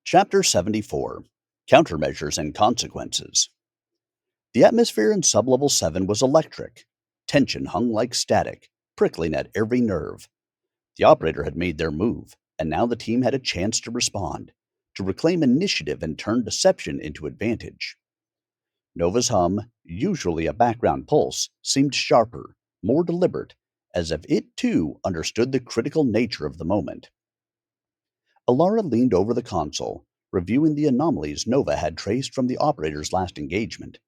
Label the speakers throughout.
Speaker 1: Chapter 74, Countermeasures and Consequences. The atmosphere in Sublevel 7 was electric. Tension hung like static, prickling at every nerve. The operator had made their move, and now the team had a chance to respond, to reclaim initiative and turn deception into advantage. Nova's hum, usually a background pulse, seemed sharper, more deliberate, as if it too understood the critical nature of the moment. Alara leaned over the console, reviewing the anomalies Nova had traced from the operator's last engagement.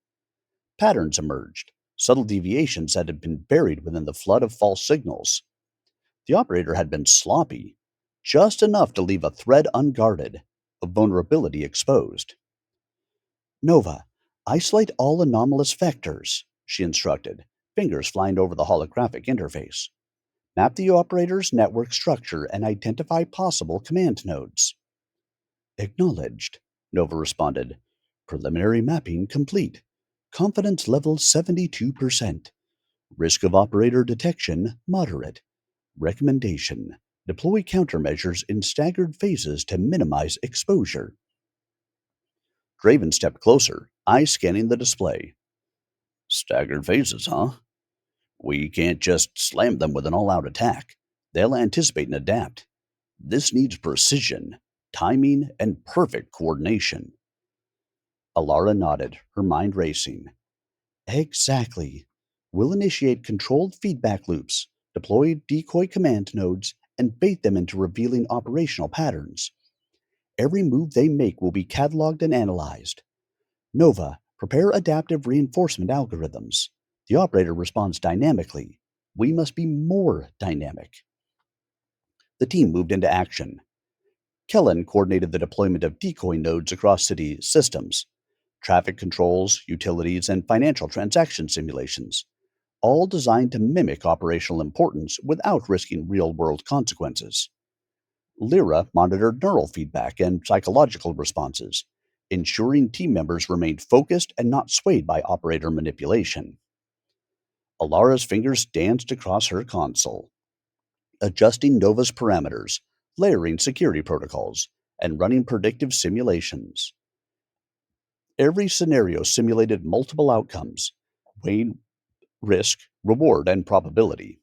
Speaker 1: Patterns emerged, subtle deviations that had been buried within the flood of false signals. The operator had been sloppy, just enough to leave a thread unguarded, a vulnerability exposed. Nova, isolate all anomalous vectors, she instructed, fingers flying over the holographic interface. Map the operator's network structure and identify possible command nodes. Acknowledged, Nova responded. Preliminary mapping complete. Confidence level 72%. Risk of operator detection moderate. Recommendation: deploy countermeasures in staggered phases to minimize exposure. Draven stepped closer, eyes scanning the display. Staggered phases, huh? We can't just slam them with an all out attack. They'll anticipate and adapt. This needs precision, timing, and perfect coordination. Alara nodded, her mind racing. Exactly. We'll initiate controlled feedback loops, deploy decoy command nodes, and bait them into revealing operational patterns. Every move they make will be cataloged and analyzed. Nova, prepare adaptive reinforcement algorithms. The operator responds dynamically. We must be more dynamic. The team moved into action. Kellen coordinated the deployment of decoy nodes across city systems, traffic controls, utilities, and financial transaction simulations, all designed to mimic operational importance without risking real world consequences. Lyra monitored neural feedback and psychological responses, ensuring team members remained focused and not swayed by operator manipulation. Alara's fingers danced across her console, adjusting Nova's parameters, layering security protocols, and running predictive simulations. Every scenario simulated multiple outcomes, weighing risk, reward, and probability.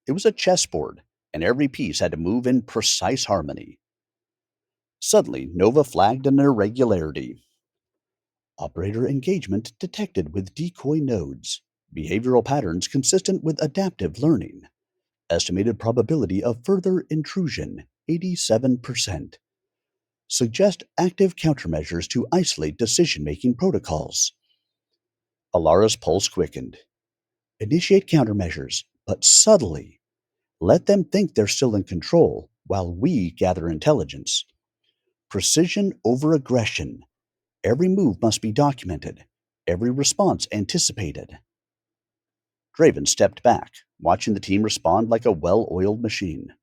Speaker 1: It was a chessboard, and every piece had to move in precise harmony. Suddenly, Nova flagged an irregularity. Operator engagement detected with decoy nodes. Behavioral patterns consistent with adaptive learning. Estimated probability of further intrusion 87%. Suggest active countermeasures to isolate decision making protocols. Alara's pulse quickened. Initiate countermeasures, but subtly. Let them think they're still in control while we gather intelligence. Precision over aggression. Every move must be documented, every response anticipated. Draven stepped back, watching the team respond like a well oiled machine.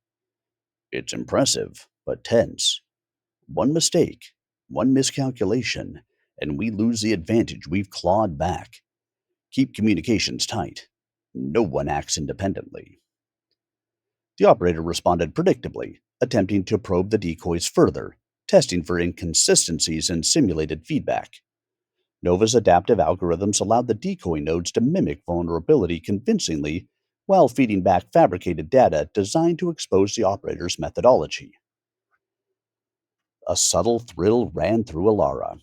Speaker 1: It's impressive, but tense. One mistake, one miscalculation, and we lose the advantage we've clawed back. Keep communications tight. No one acts independently. The operator responded predictably, attempting to probe the decoys further, testing for inconsistencies in simulated feedback. Nova's adaptive algorithms allowed the decoy nodes to mimic vulnerability convincingly while feeding back fabricated data designed to expose the operator's methodology. A subtle thrill ran through Alara.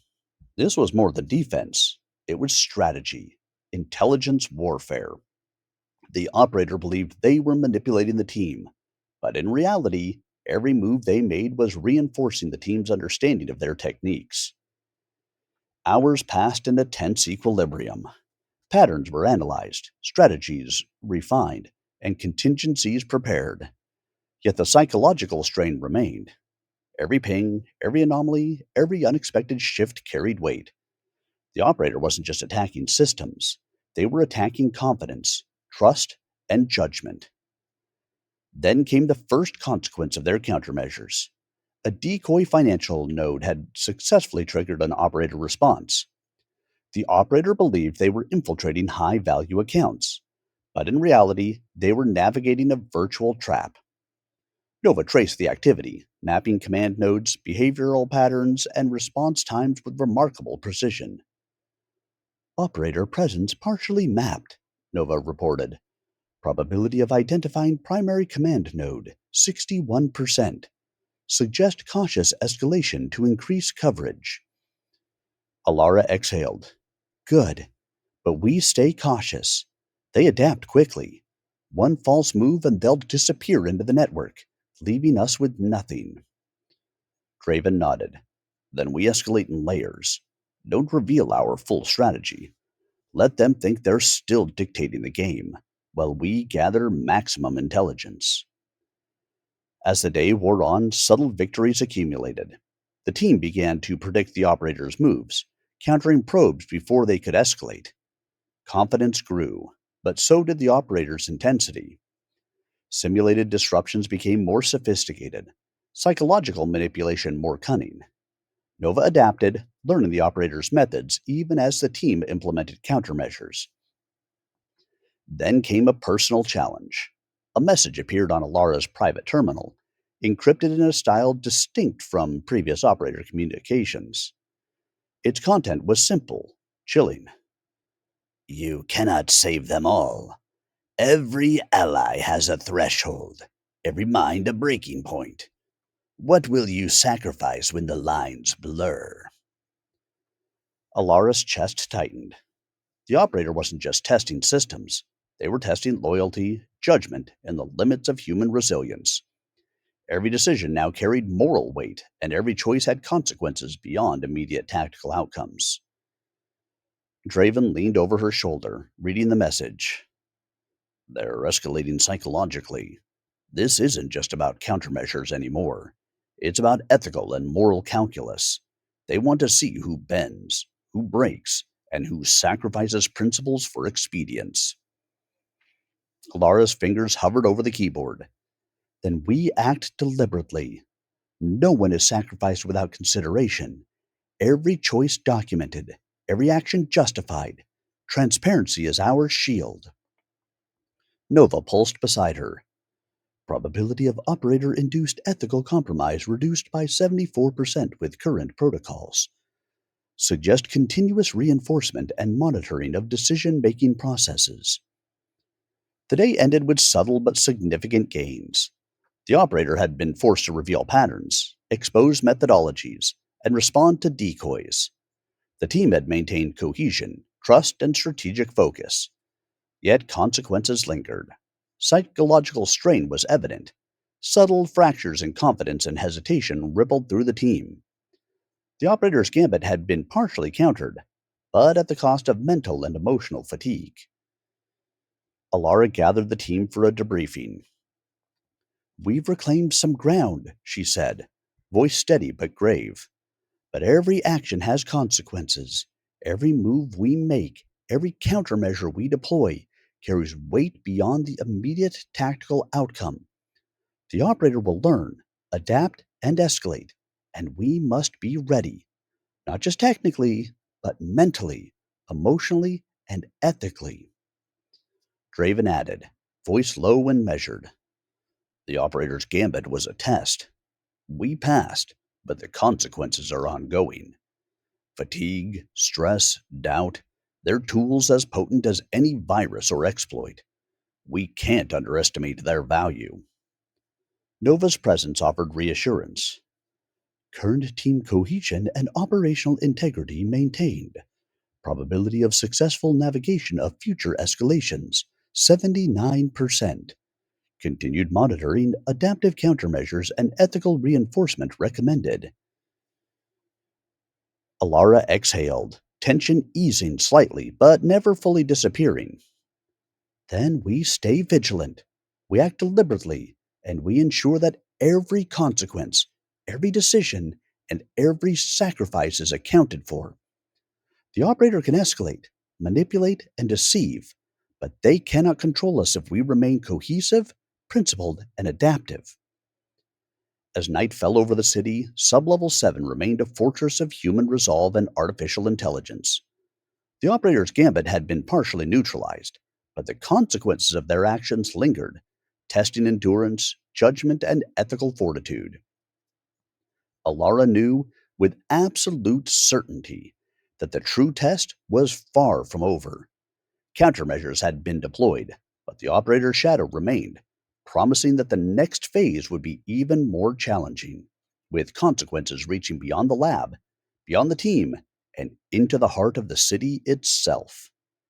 Speaker 1: This was more than defense. It was strategy, intelligence warfare. The operator believed they were manipulating the team, but in reality, every move they made was reinforcing the team's understanding of their techniques. Hours passed in a tense equilibrium. Patterns were analyzed, strategies refined, and contingencies prepared. Yet the psychological strain remained. Every ping, every anomaly, every unexpected shift carried weight. The operator wasn't just attacking systems, they were attacking confidence, trust, and judgment. Then came the first consequence of their countermeasures. A decoy financial node had successfully triggered an operator response. The operator believed they were infiltrating high value accounts, but in reality, they were navigating a virtual trap. Nova traced the activity, mapping command nodes, behavioral patterns, and response times with remarkable precision. Operator presence partially mapped, Nova reported. Probability of identifying primary command node 61%. Suggest cautious escalation to increase coverage. Alara exhaled. Good, but we stay cautious. They adapt quickly. One false move and they'll disappear into the network, leaving us with nothing. Draven nodded. Then we escalate in layers. Don't reveal our full strategy. Let them think they're still dictating the game, while we gather maximum intelligence. As the day wore on, subtle victories accumulated. The team began to predict the operator's moves, countering probes before they could escalate. Confidence grew, but so did the operator's intensity. Simulated disruptions became more sophisticated, psychological manipulation more cunning. Nova adapted, learning the operator's methods even as the team implemented countermeasures. Then came a personal challenge. A message appeared on Alara's private terminal, encrypted in a style distinct from previous operator communications. Its content was simple, chilling. You cannot save them all. Every ally has a threshold, every mind a breaking point. What will you sacrifice when the lines blur? Alara's chest tightened. The operator wasn't just testing systems, they were testing loyalty, judgment, and the limits of human resilience. Every decision now carried moral weight, and every choice had consequences beyond immediate tactical outcomes. Draven leaned over her shoulder, reading the message. They're escalating psychologically. This isn't just about countermeasures anymore. It's about ethical and moral calculus. They want to see who bends, who breaks, and who sacrifices principles for expedience. Lara's fingers hovered over the keyboard. Then we act deliberately. No one is sacrificed without consideration. Every choice documented, every action justified. Transparency is our shield. Nova pulsed beside her. Probability of operator induced ethical compromise reduced by 74% with current protocols. Suggest continuous reinforcement and monitoring of decision making processes. The day ended with subtle but significant gains. The operator had been forced to reveal patterns, expose methodologies, and respond to decoys. The team had maintained cohesion, trust, and strategic focus. Yet consequences lingered. Psychological strain was evident. Subtle fractures in confidence and hesitation rippled through the team. The operator's gambit had been partially countered, but at the cost of mental and emotional fatigue. Alara gathered the team for a debriefing. We've reclaimed some ground, she said, voice steady but grave. But every action has consequences. Every move we make, every countermeasure we deploy, carries weight beyond the immediate tactical outcome. The operator will learn, adapt, and escalate, and we must be ready, not just technically, but mentally, emotionally, and ethically. Draven added, voice low and measured. The operator's gambit was a test. We passed, but the consequences are ongoing. Fatigue, stress, doubt, they're tools as potent as any virus or exploit. We can't underestimate their value. Nova's presence offered reassurance. Current team cohesion and operational integrity maintained. Probability of successful navigation of future escalations 79%. Continued monitoring, adaptive countermeasures, and ethical reinforcement recommended. Alara exhaled, tension easing slightly, but never fully disappearing. Then we stay vigilant. We act deliberately, and we ensure that every consequence, every decision, and every sacrifice is accounted for. The operator can escalate, manipulate, and deceive, but they cannot control us if we remain cohesive, principled, and adaptive. As night fell over the city, Sublevel 7 remained a fortress of human resolve and artificial intelligence. The operator's gambit had been partially neutralized, but the consequences of their actions lingered, testing endurance, judgment, and ethical fortitude. Alara knew with absolute certainty that the true test was far from over. Countermeasures had been deployed, but the operator's shadow remained, promising that the next phase would be even more challenging, with consequences reaching beyond the lab, beyond the team, and into the heart of the city itself.